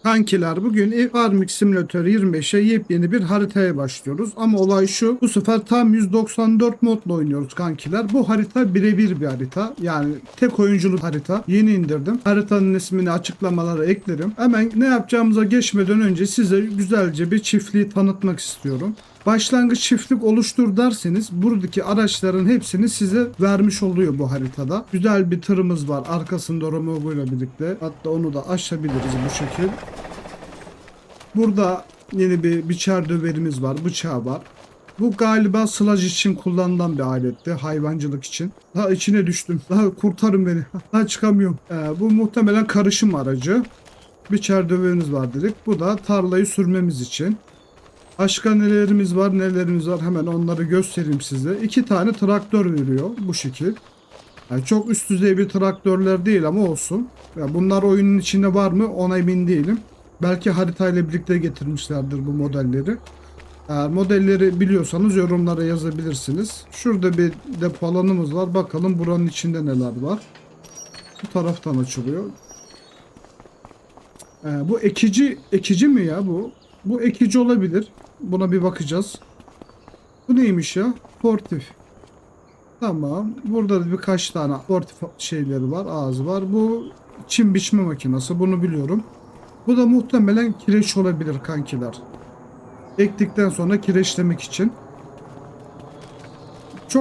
Kankiler bugün Farming Simulator 25'e yepyeni bir haritaya başlıyoruz. Ama olay şu, bu sefer tam 194 modla oynuyoruz kankiler. Bu harita birebir bir harita. Yani tek oyunculu harita. Yeni indirdim. Haritanın ismini açıklamalara eklerim. Hemen ne yapacağımıza geçmeden önce size güzelce bir çiftliği tanıtmak istiyorum. Başlangıç çiftlik oluştur derseniz buradaki araçların hepsini size vermiş oluyor bu haritada. Güzel bir tırımız var arkasında Romogo ile birlikte. Hatta onu da aşabiliriz bu şekil. Burada yeni bir biçer döverimiz var, bıçağı var. Bu galiba sılaj için kullanılan bir aletti, hayvancılık için. Daha içine düştüm. Daha kurtarın beni. Daha çıkamıyorum. Bu muhtemelen karışım aracı. Biçer döverimiz var dedik. Bu da tarlayı sürmemiz için. Başka nelerimiz var hemen onları göstereyim size. 2 tane traktör veriyor bu şekil. Yani çok üst düzey bir traktörler değil ama olsun. Yani bunlar oyunun içinde var mı ona emin değilim. Belki haritayla birlikte getirmişlerdir bu modelleri. Eğer modelleri biliyorsanız yorumlara yazabilirsiniz. Şurada bir depo alanımız var. Bakalım buranın içinde neler var. Bu taraftan açılıyor. Bu ekici mi ya bu? Bu ekici olabilir. Buna bir bakacağız. Bu neymiş ya? Sportif. Tamam. Burada da birkaç tane sportif şeyleri var. Ağzı var. Bu çim biçme makinesi. Bunu biliyorum. Bu da muhtemelen kireç olabilir kankiler. Ektikten sonra kireçlemek için.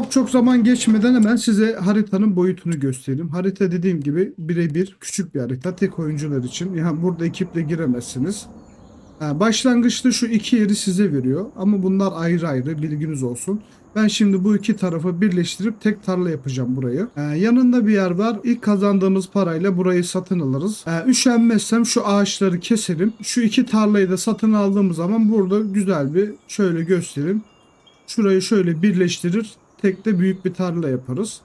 Çok zaman geçmeden hemen size haritanın boyutunu göstereyim. Harita dediğim gibi birebir küçük bir harita. Tek oyuncular için. Yani burada ekiple giremezsiniz. Başlangıçta şu iki yeri size veriyor. Ama bunlar ayrı ayrı, bilginiz olsun. Ben şimdi bu iki tarafı birleştirip tek tarla yapacağım burayı. Yanında bir yer var. İlk kazandığımız parayla burayı satın alırız. Üşenmezsem şu ağaçları keserim. Şu iki tarlayı da satın aldığımız zaman burada güzel bir şöyle göstereyim. Şurayı şöyle birleştirir. Tek de büyük bir tarla yaparız.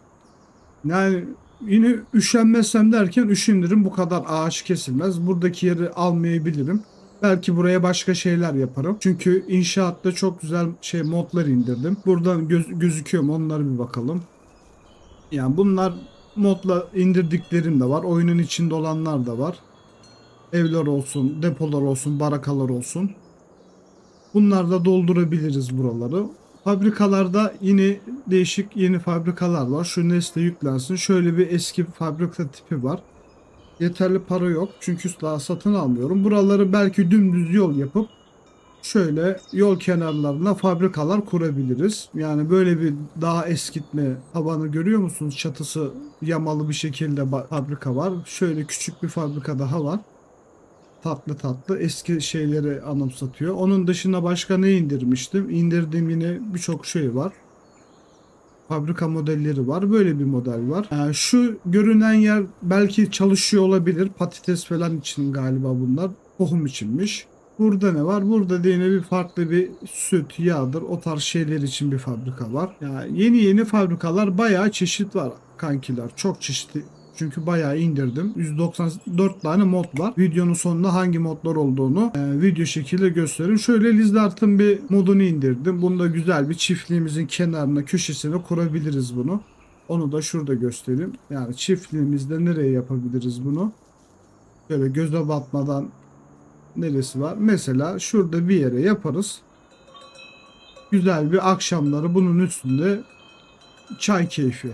Yani yine üşenmezsem derken üşenirim, bu kadar ağaç kesilmez. Buradaki yeri almayabilirim. Belki buraya başka şeyler yaparım. Çünkü inşaatta çok güzel modlar indirdim. Buradan gözüküyor mu onları bir bakalım. Yani bunlar modla indirdiklerim de var. Oyunun içinde olanlar da var. Evler olsun, depolar olsun, barakalar olsun. Bunlarla doldurabiliriz buraları. Fabrikalarda yine değişik yeni fabrikalar var. Şu nesne yüklensin. Şöyle bir eski fabrika tipi var. Yeterli para yok. Çünkü daha satın almıyorum. Buraları belki dümdüz yol yapıp şöyle yol kenarlarına fabrikalar kurabiliriz. Yani böyle bir daha eskitme tabanı görüyor musunuz? Çatısı yamalı bir şekilde fabrika var. Şöyle küçük bir fabrika daha var. Tatlı tatlı eski şeyleri anımsatıyor. Onun dışında başka ne indirmiştim? İndirdiğim yine birçok şey var. Fabrika modelleri var. Böyle bir model var. Şu görünen yer belki çalışıyor olabilir. Patates falan için galiba bunlar. Tohum içinmiş. Burada ne var? Burada da yine bir farklı bir süt, yağdır. O tarz şeyler için bir fabrika var. Yani yeni fabrikalar, bayağı çeşit var kankiler. Çok çeşitli. Çünkü bayağı indirdim. 194 tane mod var. Videonun sonunda hangi modlar olduğunu video şekilde göstereyim. Şöyle Lizard'ın bir modunu indirdim. Bunda güzel bir çiftliğimizin kenarına, köşesine kurabiliriz bunu. Onu da şurada göstereyim. Yani çiftliğimizde nereye yapabiliriz bunu? Şöyle göze batmadan neresi var? Mesela şurada bir yere yaparız. Güzel bir akşamları bunun üstünde çay keyfi.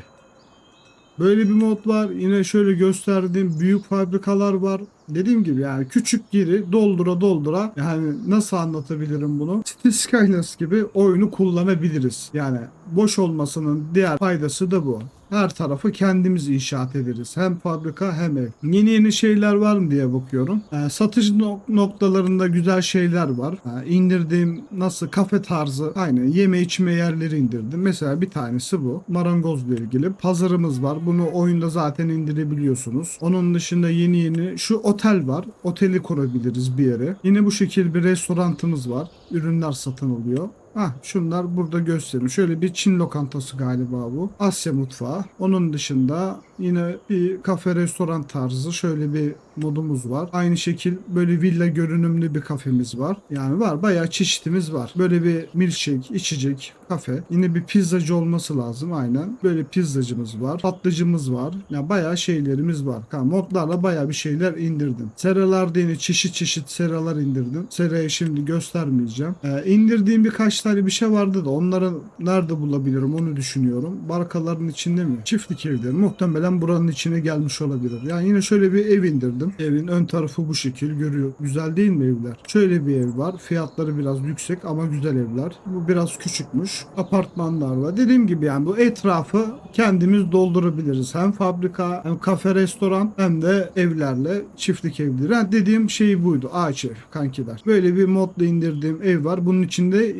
Böyle bir mod var. Yine şöyle gösterdiğim büyük fabrikalar var. Dediğim gibi yani küçük yeri doldura doldura, yani nasıl anlatabilirim bunu? City Skylines gibi oyunu kullanabiliriz. Yani boş olmasının diğer faydası da bu. Her tarafı kendimiz inşaat ederiz. Hem fabrika hem ev. Yeni şeyler var mı diye bakıyorum. Satış noktalarında güzel şeyler var. İndirdiğim nasıl kafe tarzı, aynı yeme içme yerleri indirdim. Mesela bir tanesi bu. Marangozla ilgili. Pazarımız var. Bunu oyunda zaten indirebiliyorsunuz. Onun dışında yeni şu otel var. Oteli kurabiliriz bir yere. Yine bu şekilde bir restorantımız var. Ürünler satın alıyor. Şunlar burada göstereyim. Şöyle bir Çin lokantası galiba bu. Asya mutfağı. Onun dışında Yine bir kafe restoran tarzı şöyle bir modumuz var. Aynı şekil böyle villa görünümlü bir kafemiz var. Yani var, bayağı çeşitimiz var. Böyle bir milkshake, içecek, kafe. Yine bir pizzacı olması lazım aynen. Böyle pizzacımız var. Tatlıcımız var. Yani bayağı şeylerimiz var. Modlarla bayağı bir şeyler indirdim. Seralarda yine çeşit çeşit seralar indirdim. Serayı şimdi göstermeyeceğim. İndirdiğim birkaç tane bir şey vardı da onları nerede bulabilirim onu düşünüyorum. Barakaların içinde mi? Çiftlik evleri. Muhtemelen buranın içine gelmiş olabilir. Yani yine şöyle bir ev indirdim. Evin ön tarafı bu şekil görüyor. Güzel değil mi evler? Şöyle bir ev var. Fiyatları biraz yüksek ama güzel evler. Bu biraz küçükmüş. Apartmanlar var. Dediğim gibi yani bu etrafı kendimiz doldurabiliriz. Hem fabrika, hem kafe, restoran, hem de evlerle çiftlik evleri. Yani dediğim şey buydu. Ağaç ev kankiler. Böyle bir modla indirdiğim ev var. Bunun içinde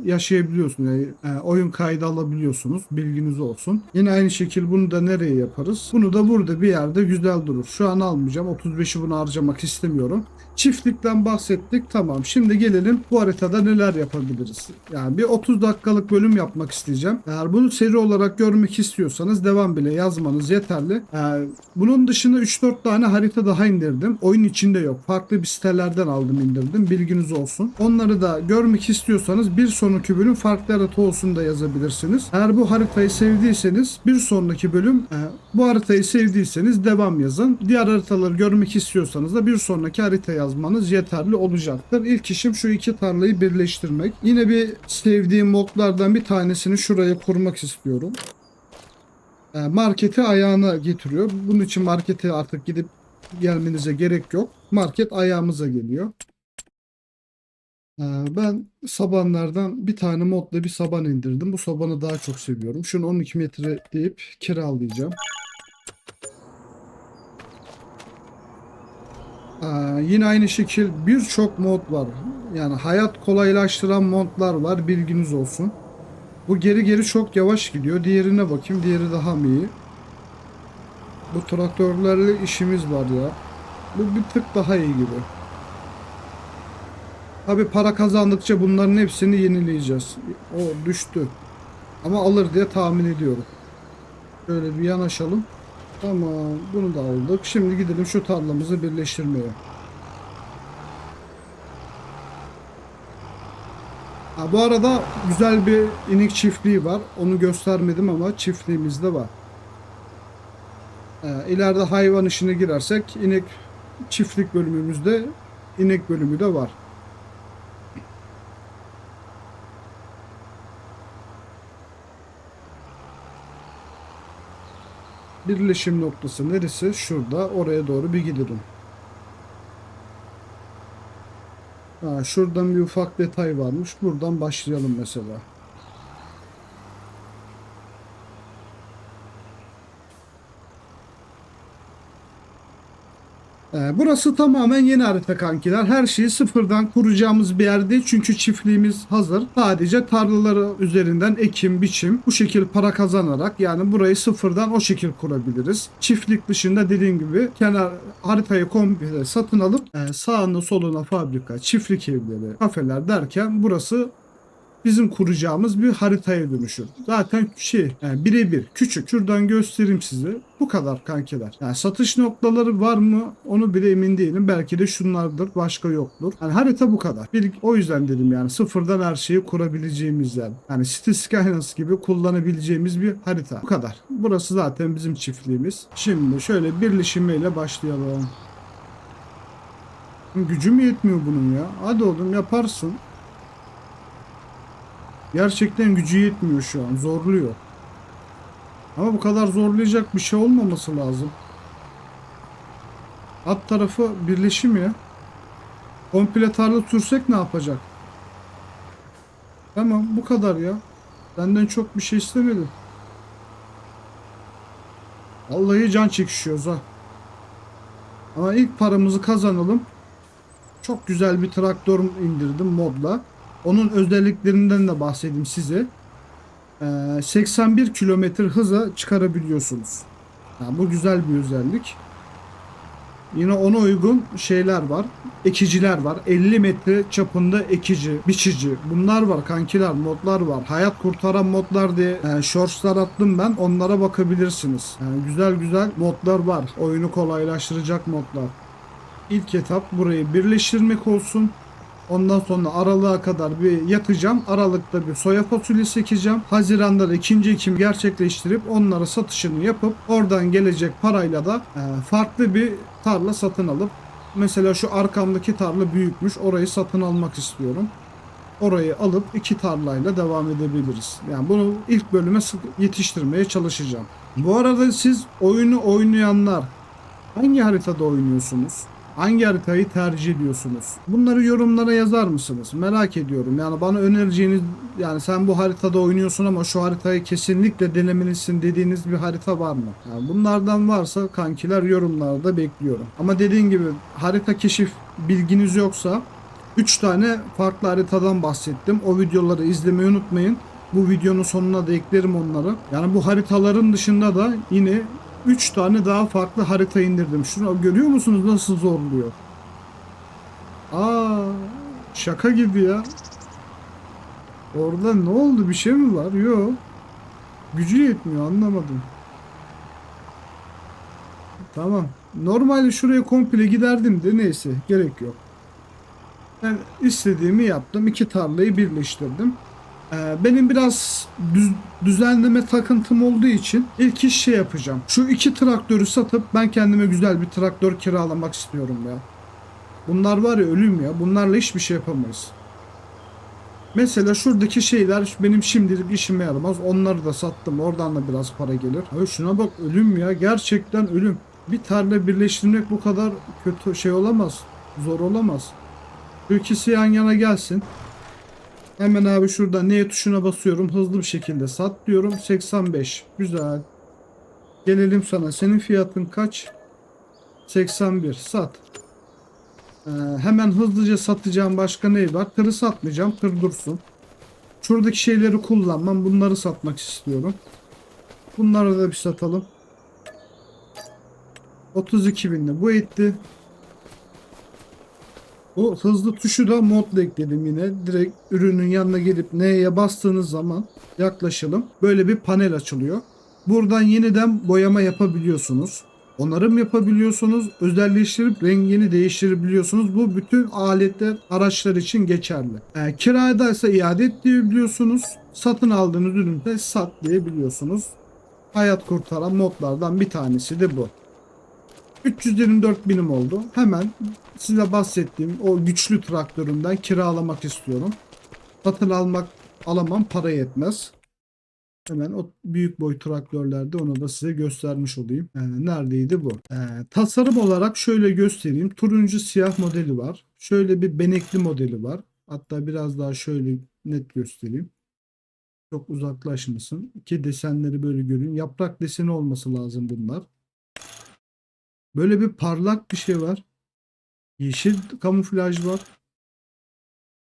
yaşayabiliyorsunuz. Yani, oyun kaydı alabiliyorsunuz. Bilginiz olsun. Yine aynı şekil bunu da nereye yaparız? Bunu da burada bir yerde güzel durur. Şu an almayacağım. 35'i buna harcamak istemiyorum. Çiftlikten bahsettik. Tamam. Şimdi gelelim bu haritada neler yapabiliriz. Yani bir 30 dakikalık bölüm yapmak isteyeceğim. Eğer bunu seri olarak görmek istiyorsanız devam bile yazmanız yeterli. Bunun dışında 3-4 tane harita daha indirdim. Oyun içinde yok. Farklı bir sitelerden aldım indirdim. Bilginiz olsun. Onları da görmek istiyorsanız bir sonraki bölüm farklı harita olsun da yazabilirsiniz. Eğer bu haritayı sevdiyseniz bir sonraki bölüm bu haritayı sevdiyseniz devam yazın. Diğer haritaları görmek istiyorsanız da bir sonraki harita yazmanız yeterli olacaktır. İlk işim şu iki tarlayı birleştirmek. Yine bir sevdiğim modlardan bir tanesini şuraya kurmak istiyorum. Marketi ayağına getiriyor. Bunun için markete artık gidip gelmenize gerek yok. Market ayağımıza geliyor. Ben sabanlardan bir tane modla bir saban indirdim. Bu sabanı daha çok seviyorum. Şunu 12 metre deyip kiralayacağım. Yine aynı şekil birçok mod var. Yani hayat kolaylaştıran modlar var. Bilginiz olsun. Bu geri geri çok yavaş gidiyor. Diğerine bakayım. Diğeri daha mı iyi? Bu traktörlerle işimiz var ya. Bu bir tık daha iyi gibi. Tabi para kazandıkça bunların hepsini yenileyeceğiz. O düştü. Ama alır diye tahmin ediyorum. Şöyle bir yanaşalım. Tamam. Bunu da aldık. Şimdi gidelim şu tarlamızı birleştirmeye. Bu arada güzel bir inek çiftliği var. Onu göstermedim ama çiftliğimiz de var. İleride hayvan işine girersek inek çiftlik bölümümüzde inek bölümü de var. Birleşim noktası neresi? Şurada. Oraya doğru bir gidelim. Şuradan bir ufak detay varmış. Buradan başlayalım mesela. Burası tamamen yeni harita kankiler. Her şeyi sıfırdan kuracağımız bir yer değil. Çünkü çiftliğimiz hazır. Sadece tarlaları üzerinden ekim, biçim bu şekil para kazanarak yani burayı sıfırdan o şekil kurabiliriz. Çiftlik dışında dediğim gibi kenar haritayı komple satın alıp sağında soluna fabrika, çiftlik evleri, kafeler derken burası bizim kuracağımız bir haritaya dönüşür. Zaten yani birebir küçük. Şuradan göstereyim size. Bu kadar kankiler. Yani satış noktaları var mı? Onu bile emin değilim. Belki de şunlardır. Başka yoktur. Yani harita bu kadar. O yüzden dedim yani sıfırdan her şeyi kurabileceğimiz yer. Yani City Skylines gibi kullanabileceğimiz bir harita. Bu kadar. Burası zaten bizim çiftliğimiz. Şimdi şöyle birleşimiyle başlayalım. Gücüm yetmiyor bunun ya. Hadi oğlum yaparsın. Gerçekten gücü yetmiyor şu an. Zorluyor. Ama bu kadar zorlayacak bir şey olmaması lazım. Alt tarafı birleşim ya. Komple tarla sürsek ne yapacak? Tamam bu kadar ya. Benden çok bir şey istemedim. Vallahi can çekişiyoruz ha. Ama ilk paramızı kazanalım. Çok güzel bir traktör indirdim modla. Onun özelliklerinden de bahsedeyim size. 81 kilometre hıza çıkarabiliyorsunuz. Yani bu güzel bir özellik. Yine ona uygun şeyler var. Ekiciler var. 50 metre çapında ekici, biçici. Bunlar var kankiler, modlar var. Hayat kurtaran modlar diye shortslar attım ben. Onlara bakabilirsiniz. Yani güzel güzel modlar var. Oyunu kolaylaştıracak modlar. İlk etap burayı birleştirmek olsun. Ondan sonra aralığa kadar bir yatacağım. Aralıkta bir soya fasulyesi ekeceğim. Haziran'da da ikinci ekim gerçekleştirip onlara satışını yapıp oradan gelecek parayla da farklı bir tarla satın alıp, mesela şu arkamdaki tarla büyükmüş. Orayı satın almak istiyorum. Orayı alıp iki tarlayla devam edebiliriz. Yani bunu ilk bölüme yetiştirmeye çalışacağım. Bu arada siz oyunu oynayanlar hangi haritada oynuyorsunuz? Hangi haritayı tercih ediyorsunuz? Bunları yorumlara yazar mısınız? Merak ediyorum. Yani bana önereceğiniz, yani sen bu haritada oynuyorsun ama şu haritayı kesinlikle denemelisin dediğiniz bir harita var mı? Yani bunlardan varsa kankiler yorumlarda bekliyorum. Ama dediğim gibi harita keşif bilginiz yoksa 3 tane farklı haritadan bahsettim. O videoları izlemeyi unutmayın. Bu videonun sonuna da eklerim onları. Yani bu haritaların dışında da yine 3 tane daha farklı harita indirdim. Şunu görüyor musunuz nasıl zorluyor? Aa, şaka gibi ya. Orada ne oldu? Bir şey mi var? Yok. Gücü yetmiyor, anlamadım. Tamam. Normalde şuraya komple giderdim de neyse, gerek yok. Ben istediğimi yaptım. İki tarlayı birleştirdim. Benim biraz düzenleme takıntım olduğu için ilk iş şey yapacağım. Şu iki traktörü satıp ben kendime güzel bir traktör kiralamak istiyorum ya. Bunlar var ya, ölüm ya. Bunlarla hiçbir şey yapamayız. Mesela şuradaki şeyler benim şimdilik işime yaramaz. Onları da sattım. Oradan da biraz para gelir. Abi şuna bak, ölüm ya. Gerçekten ölüm. Bir tarla birleştirmek bu kadar kötü şey olamaz. Zor olamaz. Bu ikisi yan yana gelsin. Hemen abi şurada neye tuşuna basıyorum. Hızlı bir şekilde sat diyorum. 85. Güzel. Gelelim sana. Senin fiyatın kaç? 81. Sat. Hemen hızlıca satacağım başka ne var? Tırı satmayacağım. Tır dursun. Şuradaki şeyleri kullanmam. Bunları satmak istiyorum. Bunları da bir satalım. 32 binde. Bu etti. Bu hızlı tuşu da modla ekledim yine. Direkt ürünün yanına gelip neye bastığınız zaman yaklaşalım. Böyle bir panel açılıyor. Buradan yeniden boyama yapabiliyorsunuz. Onarım yapabiliyorsunuz. Özelleştirip rengini değiştirebiliyorsunuz. Bu bütün aletler, araçlar için geçerli. Kiradaysa iade et diyebiliyorsunuz. Satın aldığınız üründe sat diyebiliyorsunuz. Hayat kurtaran modlardan bir tanesi de bu. 324 binim oldu. Hemen size bahsettiğim o güçlü traktörümden kiralamak istiyorum. Satın alamam, para yetmez. Hemen o büyük boy traktörlerde onu da size göstermiş olayım. Neredeydi bu? Tasarım olarak şöyle göstereyim. Turuncu siyah modeli var. Şöyle bir benekli modeli var. Hatta biraz daha şöyle net göstereyim. Çok uzaklaşmasın. İki desenleri böyle görün. Yaprak deseni olması lazım bunlar. Böyle bir parlak bir şey var. Yeşil kamuflaj var.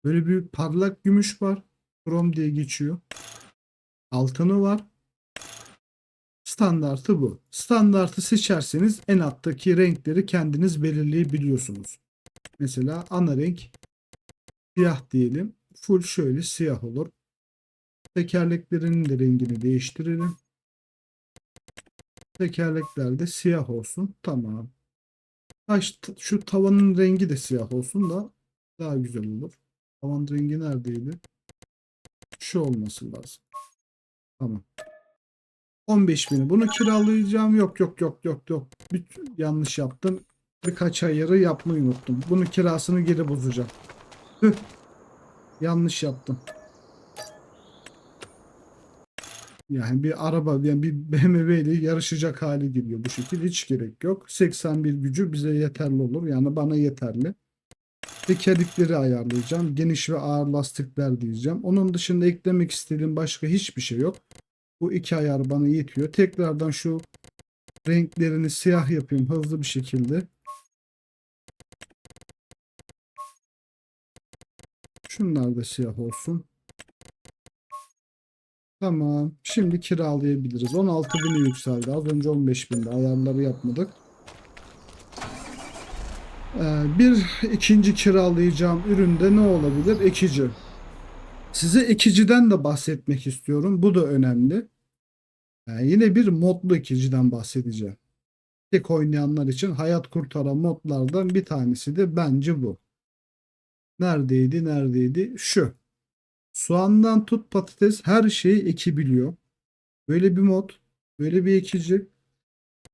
Böyle bir parlak gümüş var. Krom diye geçiyor. Altını var. Standartı bu. Standartı seçerseniz en alttaki renkleri kendiniz belirleyebiliyorsunuz. Mesela ana renk siyah diyelim. Full şöyle siyah olur. Tekerleklerinin de rengini değiştirelim. Tekerlekler de siyah olsun. Tamam. Şu tavanın rengi de siyah olsun da daha güzel olur. Tavan rengi neredeydi? Şu olması lazım. Tamam. 15 bini. Bunu kiralayacağım. Yok yok yok yok yok. Yanlış yaptım. Birkaç ayarı yapmayı unuttum. Bunun kirasını geri bozacağım. Tüh. Yanlış yaptım. Yani bir araba, yani bir BMW ile yarışacak hale geliyor bu şekilde. Hiç gerek yok. 81 gücü bize yeterli olur. Yani bana yeterli. Tekerlekleri ayarlayacağım. Geniş ve ağır lastikler diyeceğim. Onun dışında eklemek istediğim başka hiçbir şey yok. Bu iki ayar bana yetiyor. Tekrardan şu renklerini siyah yapayım hızlı bir şekilde. Şunlar da siyah olsun. Tamam. Şimdi kiralayabiliriz. 16.000'e yükseldi. Az önce 15.000'de ayarları yapmadık. Bir ikinci kiralayacağım üründe ne olabilir? Ekici. Size ekiciden de bahsetmek istiyorum. Bu da önemli. Yine bir modlu ekiciden bahsedeceğim. Tek oynayanlar için hayat kurtaran modlardan bir tanesi de bence bu. Neredeydi? Neredeydi? Şu. Soğandan tut patates her şeyi ekebiliyor. Böyle bir mod, böyle bir ekici.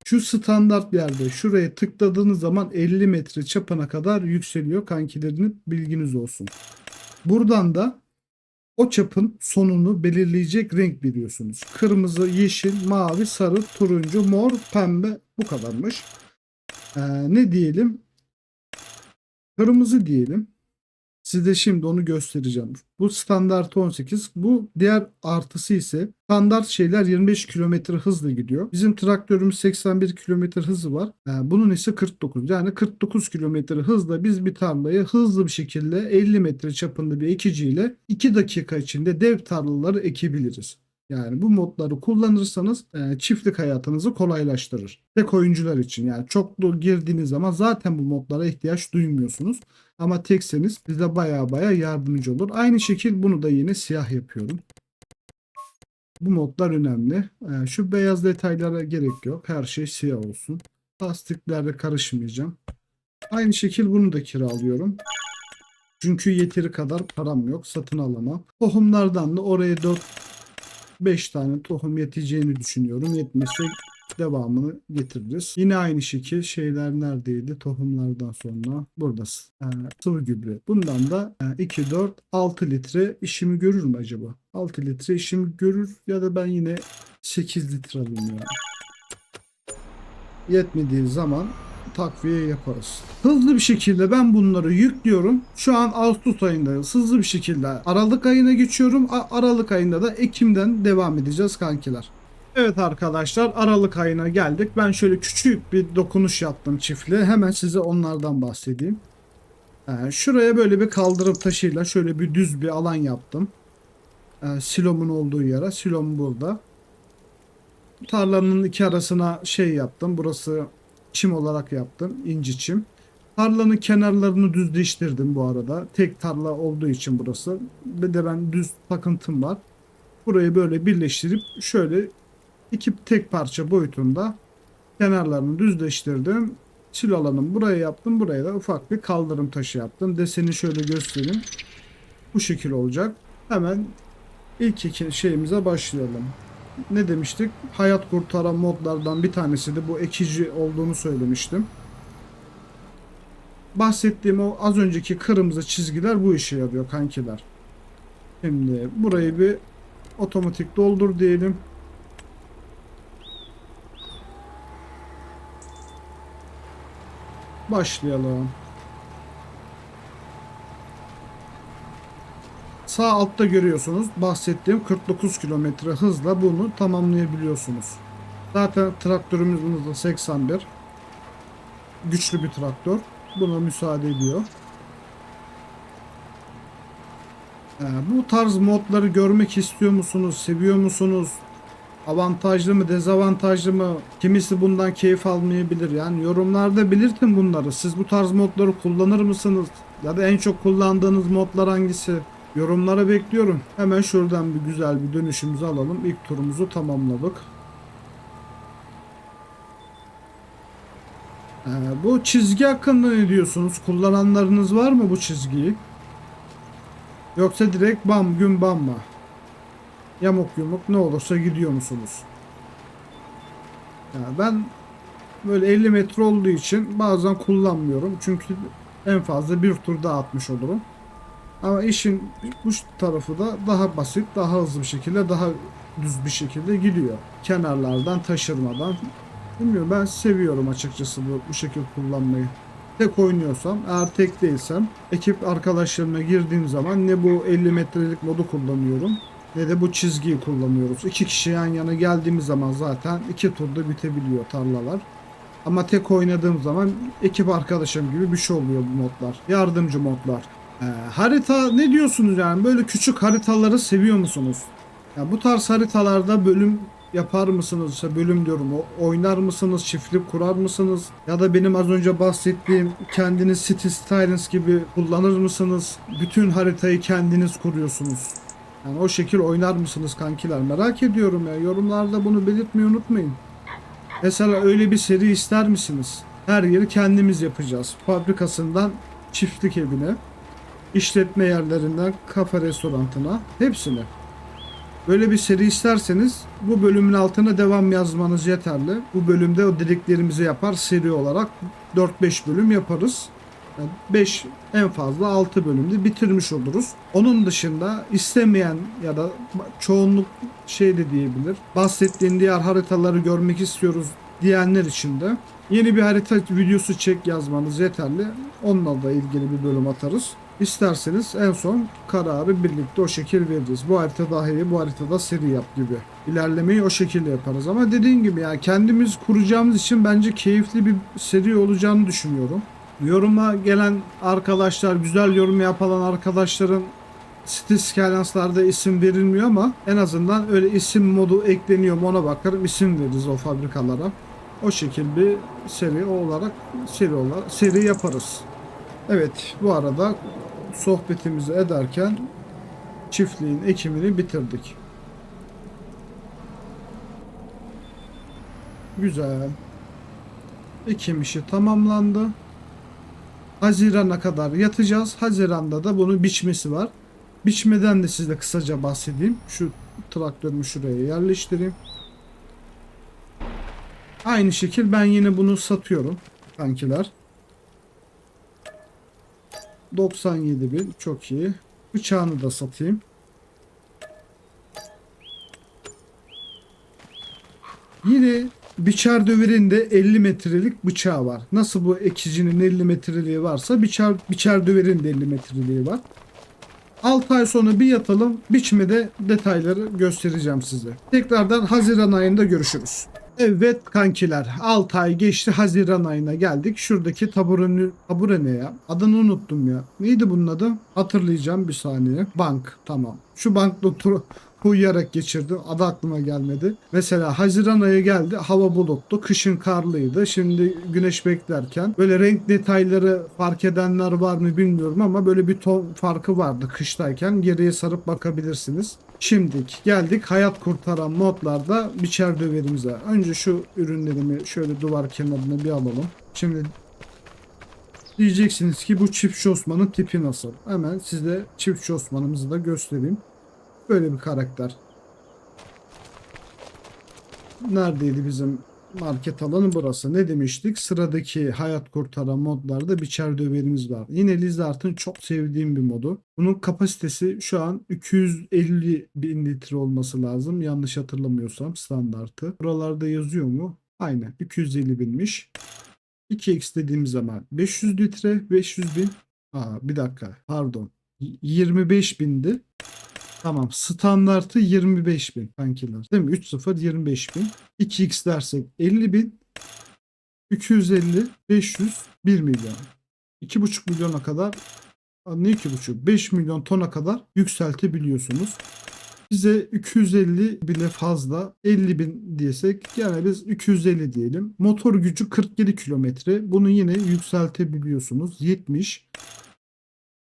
Şu standart bir yerde şuraya tıkladığınız zaman 50 metre çapına kadar yükseliyor kankilerinin bilginiz olsun. Buradan da o çapın sonunu belirleyecek renk biliyorsunuz. Kırmızı, yeşil, mavi, sarı, turuncu, mor, pembe bu kadarmış. Ne diyelim? Kırmızı diyelim. Size şimdi onu göstereceğim. Bu standart 18. Bu diğer artısı ise standart şeyler 25 kilometre hızla gidiyor. Bizim traktörümüz 81 kilometre hızı var. Bunun ise 49. Yani 49 kilometre hızla biz bir tarlayı hızlı bir şekilde 50 metre çapında bir ekiciyle 2 dakika içinde dev tarlaları ekebiliriz. Yani bu modları kullanırsanız çiftlik hayatınızı kolaylaştırır. Tek oyuncular için yani çoklu girdiğiniz zaman zaten bu modlara ihtiyaç duymuyorsunuz. Ama tekseniz size baya yardımcı olur. Aynı şekil bunu da yine siyah yapıyorum. Bu modlar önemli. Şu beyaz detaylara gerek yok. Her şey siyah olsun. Lastiklerle karışmayacağım. Aynı şekil bunu da kiralıyorum. Çünkü yeteri kadar param yok. Satın alamam. Tohumlardan da oraya 4-5 tane tohum yeteceğini düşünüyorum. Yetmezse devamını getiririz. Yine aynı şekil şeyler neredeydi? Tohumlardan sonra buradasın. Sıvı gübre. Bundan da 2, 4, 6 litre işimi görür mü acaba? 6 litre işimi görür ya da ben yine 8 litre alayım ya. Yetmediği zaman takviye yaparız. Hızlı bir şekilde ben bunları yüklüyorum. Şu an Ağustos ayındayız. Hızlı bir şekilde Aralık ayına geçiyorum. Aralık ayında da Ekim'den devam edeceğiz kankiler. Evet arkadaşlar Aralık ayına geldik. Ben şöyle küçük bir dokunuş yaptım çiftliğe. Hemen size onlardan bahsedeyim. Şuraya böyle bir kaldırım taşıyla şöyle bir düz bir alan yaptım. Silomun olduğu yere. Silom burada. Tarlanın iki arasına şey yaptım. Burası çim olarak yaptım. İnci çim. Tarlanın kenarlarını düzleştirdim bu arada. Tek tarla olduğu için burası. Bir de ben düz takıntım var. Burayı böyle birleştirip şöyle iki tek parça boyutunda kenarlarını düzleştirdim. Silo alanımı buraya yaptım. Buraya da ufak bir kaldırım taşı yaptım. Deseni şöyle göstereyim. Bu şekil olacak. Hemen ilk iki şeyimize başlayalım. Ne demiştik? Hayat kurtaran modlardan bir tanesi de bu ekici olduğunu söylemiştim. Bahsettiğim o az önceki kırmızı çizgiler bu işe yarıyor kankiler. Şimdi burayı bir otomatik doldur diyelim. Başlayalım. Sağ altta görüyorsunuz bahsettiğim 49 kilometre hızla bunu tamamlayabiliyorsunuz. Zaten traktörümüzün hızı 81. Güçlü bir traktör. Buna müsaade ediyor. Bu tarz modları görmek istiyor musunuz? Seviyor musunuz? Avantajlı mı, dezavantajlı mı? Kimisi bundan keyif almayabilir. Yani yorumlarda belirtin bunları. Siz bu tarz modları kullanır mısınız? Ya da en çok kullandığınız modlar hangisi? Yorumlara bekliyorum. Hemen şuradan bir güzel bir dönüşümüzü alalım. İlk turumuzu tamamladık. Bu çizgi hakkında ne diyorsunuz? Kullananlarınız var mı bu çizgiyi? Yoksa direkt bam gün bam mı? Yamuk yumuk ne olursa gidiyor musunuz? Ben böyle 50 metre olduğu için bazen kullanmıyorum. Çünkü en fazla bir tur daha atmış olurum. Ama işin bu tarafı da daha basit, daha hızlı bir şekilde, daha düz bir şekilde gidiyor. Kenarlardan taşırmadan. Bilmiyorum ben seviyorum açıkçası bu şekilde kullanmayı. Tek oynuyorsam, eğer tek değilsem ekip arkadaşlarına girdiğim zaman ne bu 50 metrelik modu kullanıyorum ne de bu çizgiyi kullanıyoruz. İki kişi yan yana geldiğimiz zaman zaten iki turda bitebiliyor tarlalar. Ama tek oynadığım zaman ekip arkadaşım gibi bir şey oluyor bu modlar. Yardımcı modlar. Harita ne diyorsunuz yani? Böyle küçük haritaları seviyor musunuz? Ya bu tarz haritalarda bölüm yapar mısınız? İşte bölüm diyorum. Oynar mısınız? Çiftlik kurar mısınız? Ya da benim az önce bahsettiğim kendiniz City Skylines gibi kullanır mısınız? Bütün haritayı kendiniz kuruyorsunuz. Yani o şekil oynar mısınız kankiler? Merak ediyorum ya. Yorumlarda bunu belirtmeyi unutmayın. Mesela öyle bir seri ister misiniz? Her yeri kendimiz yapacağız. Fabrikasından çiftlik evine, işletme yerlerinden kafe restorantına, hepsini. Böyle bir seri isterseniz bu bölümün altına devam yazmanız yeterli. Bu bölümde o dediklerimizi yapar, seri olarak 4-5 bölüm yaparız. Yani 5, en fazla 6 bölümde bitirmiş oluruz. Onun dışında istemeyen ya da çoğunluk şey de diyebilir. Bahsettiğin diğer haritaları görmek istiyoruz diyenler için de yeni bir harita videosu çek yazmanız yeterli. Onunla da ilgili bir bölüm atarız. İsterseniz en son kararı birlikte o şekil veririz. Bu harita daha iyi, bu haritada seri yap gibi. İlerlemeyi o şekilde yaparız. Ama dediğim gibi ya kendimiz kuracağımız için bence keyifli bir seri olacağını düşünüyorum. Yoruma gelen arkadaşlar, güzel yorum yapan arkadaşların City Skylines'larda isim verilmiyor ama en azından öyle isim modu ekleniyor mu ona bakarım, isim veririz o fabrikalara. O şekilde bir seri yaparız. Evet, bu arada sohbetimizi ederken çiftliğin ekimini bitirdik. Güzel. Ekim işi tamamlandı. Haziran'a kadar yatacağız. Haziran'da da bunun biçmesi var. Biçmeden de size kısaca bahsedeyim. Şu traktörümü şuraya yerleştireyim. Aynı şekil ben yine bunu satıyorum kankiler. 97.000 çok iyi. Bıçağını da satayım. Yine biçer döverin de 50 metrelik bıçağı var. Nasıl bu ekicinin 50 metreliği varsa biçer döverin de 50 metreliği var. 6 ay sonra bir yatalım. Biçmede detayları göstereceğim size. Tekrardan Haziran ayında görüşürüz. Evet kankiler, 6 ay geçti, Haziran ayına geldik. Şuradaki tabure ne ya? Adını unuttum ya. Neydi bunun adı? Hatırlayacağım bir saniye. Bank, tamam. Şu bankta uyuyarak geçirdim. Adı aklıma gelmedi. Mesela Haziran ayı geldi. Hava bulutlu. Kışın karlıydı. Şimdi güneş beklerken. Böyle renk detayları fark edenler var mı bilmiyorum ama böyle bir ton farkı vardı kıştayken. Geriye sarıp bakabilirsiniz. Şimdilik geldik hayat kurtaran modlarda biçer döverimize. Önce şu ürünlerimi şöyle duvar kenarına bir alalım. Şimdi diyeceksiniz ki bu çiftçi Osman'ın tipi nasıl? Hemen size çiftçi Osman'ımızı da göstereyim. Böyle bir karakter. Neredeydi bizim market alanı burası? Ne demiştik? Sıradaki hayat kurtaran modlarda biçer döverimiz var. Yine Lizard'ın çok sevdiğim bir modu. Bunun kapasitesi şu an 250 bin litre olması lazım. Yanlış hatırlamıyorsam standartı. Buralarda yazıyor mu? Aynen 250 binmiş. 2x dediğimiz zaman 500 litre 500 bin. Bir dakika pardon. 25 bindi. Tamam. Standartı 25.000 kankiler. Değil mi? 3.0 25.000. 2x dersek 50.000. 250, 500, 1 milyon. 2,5 milyona kadar, ne 2,5? 5 milyon tona kadar yükseltebiliyorsunuz. Bize 250 bile fazla, 50.000 diyesek yani biz 250 diyelim. Motor gücü 47 kilometre. Bunu yine yükseltebiliyorsunuz. 70,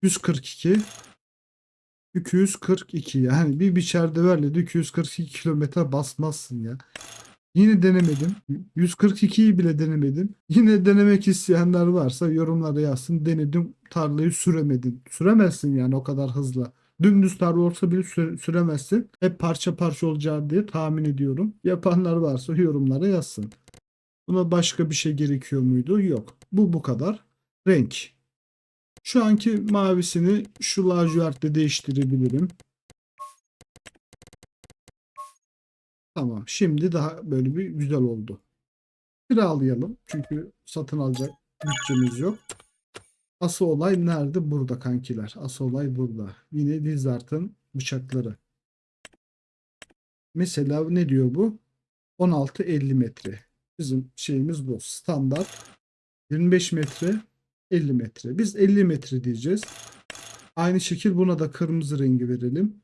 142, 242, yani bir biçer döverle de 242 kilometre basmazsın ya. Yine denemedim. 142'yi bile denemedim. Yine denemek isteyenler varsa yorumlara yazsın. Denedim, tarlayı süremedim. Süremezsin yani o kadar hızlı. Dümdüz tarla olsa bile süremezsin. Hep parça parça olacağı diye tahmin ediyorum. Yapanlar varsa yorumlara yazsın. Buna başka bir şey gerekiyor muydu? Yok. Bu kadar. Renk. Şu anki mavisini şu lacivertle değiştirebilirim. Tamam. Şimdi daha böyle bir güzel oldu. Kiralayalım. Çünkü satın alacak bütçemiz yok. Asıl olay nerede? Burada kankiler. Asıl olay burada. Yine Lizard'ın bıçakları. Mesela ne diyor bu? 16-50 metre. Bizim şeyimiz bu. Standart 25 metre, 50 metre. Biz 50 metre diyeceğiz. Aynı şekil buna da kırmızı rengi verelim.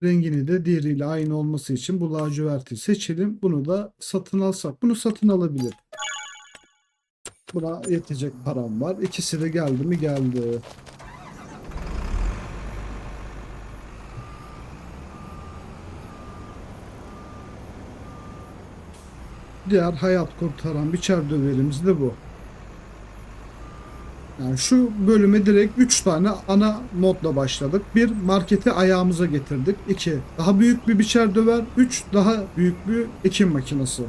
Rengini de diğeriyle aynı olması için bu laciverti seçelim. Bunu da satın alsak. Bunu satın alabilir. Buna yetecek param var. İkisi de geldi mi geldi. Diğer hayat kurtaran biçer döverimiz de bu. Yani şu bölüme direkt 3 tane ana modla başladık. Bir, marketi ayağımıza getirdik. 2, daha büyük bir biçer döver. 3, daha büyük bir ekim makinesi.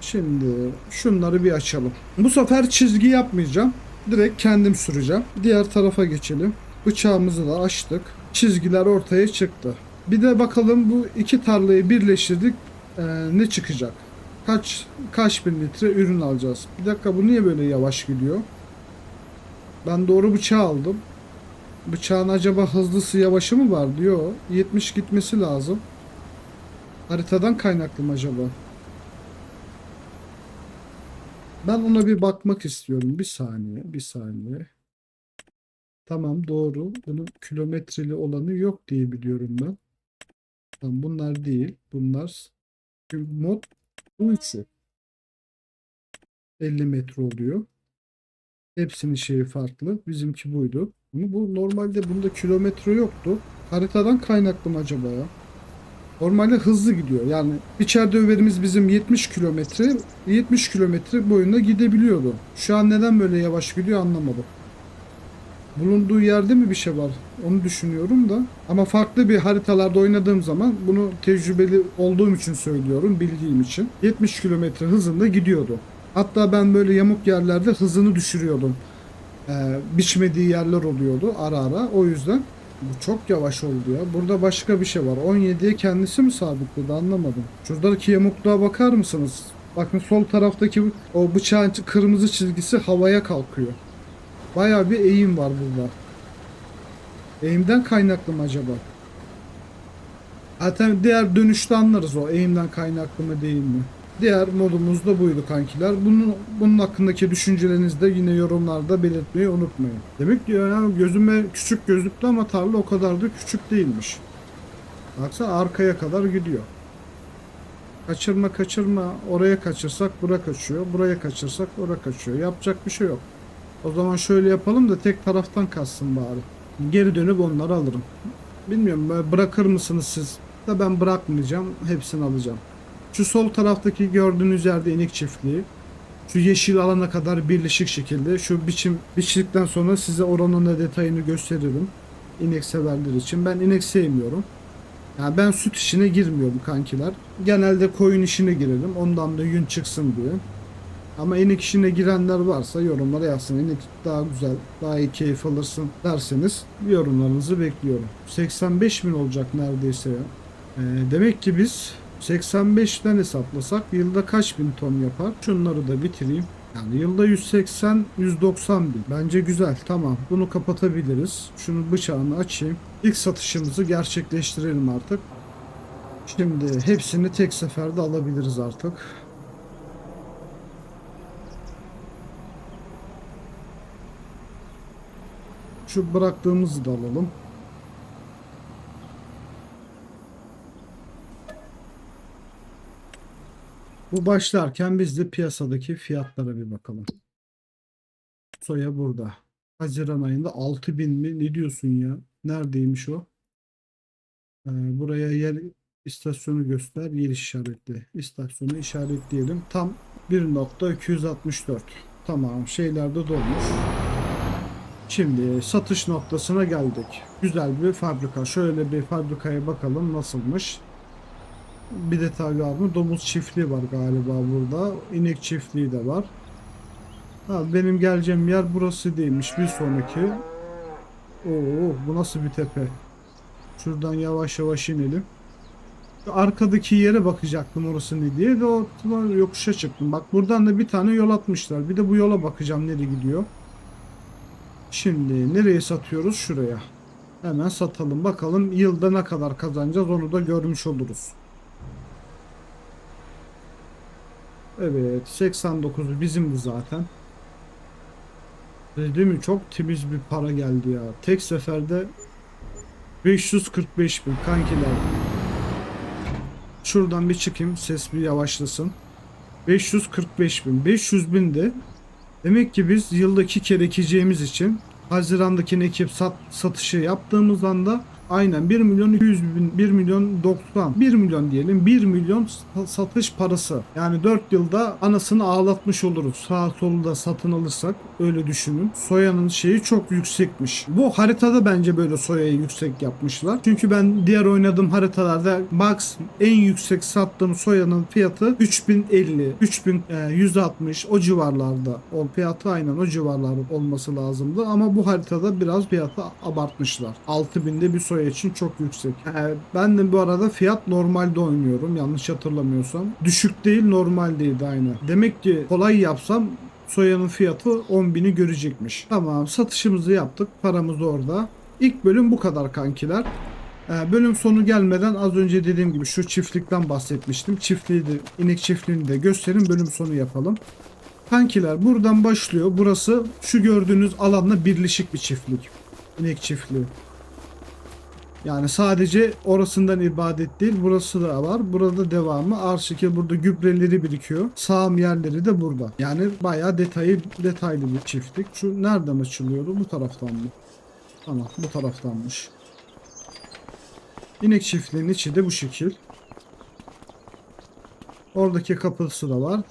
Şimdi şunları bir açalım. Bu sefer çizgi yapmayacağım. Direkt kendim süreceğim. Diğer tarafa geçelim. Bıçağımızı da açtık. Çizgiler ortaya çıktı. Bir de bakalım bu iki tarlayı birleştirdik. Ne çıkacak? Kaç bin litre ürün alacağız? Bir dakika, bu niye böyle yavaş gidiyor? Ben doğru bıçağı aldım. Bıçağın acaba hızlısı yavaşı mı var diyor. 70 gitmesi lazım. Haritadan kaynaklı mı acaba? Ben ona bir bakmak istiyorum. Bir saniye, bir saniye. Tamam, doğru. Bunun kilometreli olanı yok diye biliyorum ben. Tamam, bunlar değil. Bunlar mod bu üçü. 50 metre oluyor. Hepsinin şeyi farklı. Bizimki buydu. Ama bu normalde bunda kilometre yoktu. Haritadan kaynaklı mı acaba ya? Normalde hızlı gidiyor. Yani içeride överimiz bizim 70 kilometre boyunda gidebiliyordu. Şu an neden böyle yavaş gidiyor anlamadım. Bulunduğu yerde mi bir şey var? Onu düşünüyorum da. Ama farklı bir haritalarda oynadığım zaman bunu tecrübeli olduğum için söylüyorum, bildiğim için. 70 kilometre hızında gidiyordu. Hatta ben böyle yamuk yerlerde hızını düşürüyordum. Biçmediği yerler oluyordu ara ara. O yüzden bu çok yavaş oldu ya. Burada başka bir şey var. 17'ye kendisi mi sabitledi anlamadım. Şuradaki yamukluğa bakar mısınız? Bakın sol taraftaki o bıçağın kırmızı çizgisi havaya kalkıyor. Bayağı bir eğim var burada. Eğimden kaynaklı mı acaba? Zaten diğer dönüşte anlarız o eğimden kaynaklı mı değil mi? Diğer modumuz da buydu kankiler. Bunun hakkındaki düşüncelerinizi de yine yorumlarda belirtmeyi unutmayın. Demek ki yani gözüme küçük gözüktü ama tarla o kadar da küçük değilmiş. Baksana arkaya kadar gidiyor. Kaçırma. Oraya kaçırsak bura kaçıyor. Buraya kaçırsak oraya kaçıyor. Yapacak bir şey yok. O zaman şöyle yapalım da tek taraftan kaçsın bari. Geri dönüp onları alırım. Bilmiyorum, bırakır mısınız siz? Da ben bırakmayacağım. Hepsini alacağım. Şu sol taraftaki gördüğünüz yerde inek çiftliği. Şu yeşil alana kadar birleşik şekilde. Şu biçildikten sonra size oranın da detayını gösteririm. İnek severler için. Ben inek sevmiyorum. Yani ben süt işine girmiyorum kankiler. Genelde koyun işine girerim. Ondan da yün çıksın diye. Ama inek işine girenler varsa yorumlara yazsın. İnek daha güzel, daha iyi keyif alırsın derseniz yorumlarınızı bekliyorum. 85 bin olacak neredeyse ya. Demek ki biz 85'ten hesaplasak yılda kaç bin ton yapar? Şunları da bitireyim. Yani yılda 180-190 bin. Bence güzel. Tamam. Bunu kapatabiliriz. Şunun bıçağını açayım. İlk satışımızı gerçekleştirelim artık. Şimdi hepsini tek seferde alabiliriz artık. Şu bıraktığımızı da alalım. Bu başlarken biz de piyasadaki fiyatlara bir bakalım. Soya burada. Haziran ayında 6.000 mi? Ne diyorsun ya? Neredeymiş o? Buraya yer istasyonu göster. Yer işaretli. İstasyonu işaretleyelim. Tam 1.264. Tamam. Şeyler de dolmuş. Şimdi satış noktasına geldik. Güzel bir fabrika. Şöyle bir fabrikaya bakalım nasılmış. Bir detay var mı? Domuz çiftliği var galiba burada. İnek çiftliği de var. Ha, benim geleceğim yer burası değilmiş. Bir sonraki. Oo, bu nasıl bir tepe? Şuradan yavaş yavaş inelim. Şu arkadaki yere bakacaktım orası ne diye de o yokuşa çıktım. Bak buradan da bir tane yol atmışlar. Bir de bu yola bakacağım nereye gidiyor. Şimdi nereye satıyoruz? Şuraya. Hemen satalım. Bakalım yılda ne kadar kazanacağız onu da görmüş oluruz. Evet, 89 bizimdi zaten. Değil mi? Çok temiz bir para geldi ya. Tek seferde 545 bin kankiler. Şuradan bir çıkayım, ses bir yavaşlasın. 545 bin. 500 bin de demek ki biz yılda 2 kere ekeceğimiz için Haziran'daki ekip satışı yaptığımız anda aynen 1 milyon 200 bin, 1 milyon 90, 1 milyon diyelim, 1 milyon satış parası. Yani 4 yılda anasını ağlatmış oluruz. Sağ solu da satın alırsak öyle düşünün. Soyanın şeyi çok yüksekmiş. Bu haritada bence böyle soyayı yüksek yapmışlar. Çünkü ben diğer oynadığım haritalarda max en yüksek sattığım soyanın fiyatı 3050, 3160 o civarlarda. O fiyatı aynen o civarlarda olması lazımdı ama bu haritada biraz fiyatı abartmışlar. 6000'de bir soya için çok yüksek. Ben de bu arada fiyat normalde oynuyorum yanlış hatırlamıyorsam. Düşük değil normaldeydi aynı. Demek ki kolay yapsam soyanın fiyatı 10.000'i görecekmiş. Tamam, satışımızı yaptık. Paramız orada. İlk bölüm bu kadar kankiler. Bölüm sonu gelmeden az önce dediğim gibi şu çiftlikten bahsetmiştim. Çiftliği de, inek çiftliğini de gösterin, bölüm sonu yapalım. Kankiler buradan başlıyor. Burası şu gördüğünüz alanla birleşik bir çiftlik. İnek çiftliği. Yani sadece orasından ibadet değil, burası da var. Burada devamı. Arşike burada gübreleri birikiyor. Sağım yerleri de burada. Yani bayağı detaylı bir çiftlik. Şu nereden açılıyordu? Bu taraftan mı? Tamam, bu taraftanmış. İnek çiftliğinin içi de bu şekil. Oradaki kapısı da var.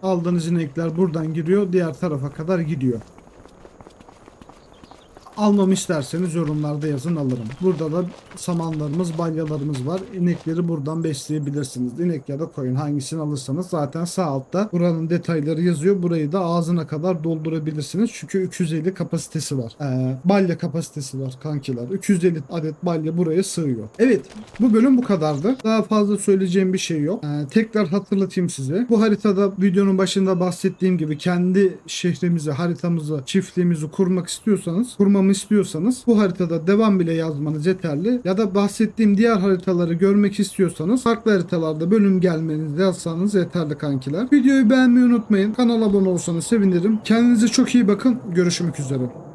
Aldığınız inekler buradan giriyor. Diğer tarafa kadar gidiyor. Almamı isterseniz yorumlarda yazın, alırım. Burada da samanlarımız, balyalarımız var. İnekleri buradan besleyebilirsiniz. İnek ya da koyun, hangisini alırsanız zaten sağ altta buranın detayları yazıyor. Burayı da ağzına kadar doldurabilirsiniz. Çünkü 250 kapasitesi var. Balya kapasitesi var kankiler. 250 adet balya buraya sığıyor. Evet, bu bölüm bu kadardı. Daha fazla söyleyeceğim bir şey yok. Tekrar hatırlatayım size. Bu haritada videonun başında bahsettiğim gibi kendi şehrimizi, haritamızı, çiftliğimizi kurmak istiyorsanız, istiyorsanız bu haritada devam bile yazmanız yeterli. Ya da bahsettiğim diğer haritaları görmek istiyorsanız farklı haritalarda bölüm gelmenizi yazsanız yeterli kankiler. Videoyu beğenmeyi unutmayın. Kanala abone olursanız sevinirim. Kendinize çok iyi bakın. Görüşmek üzere.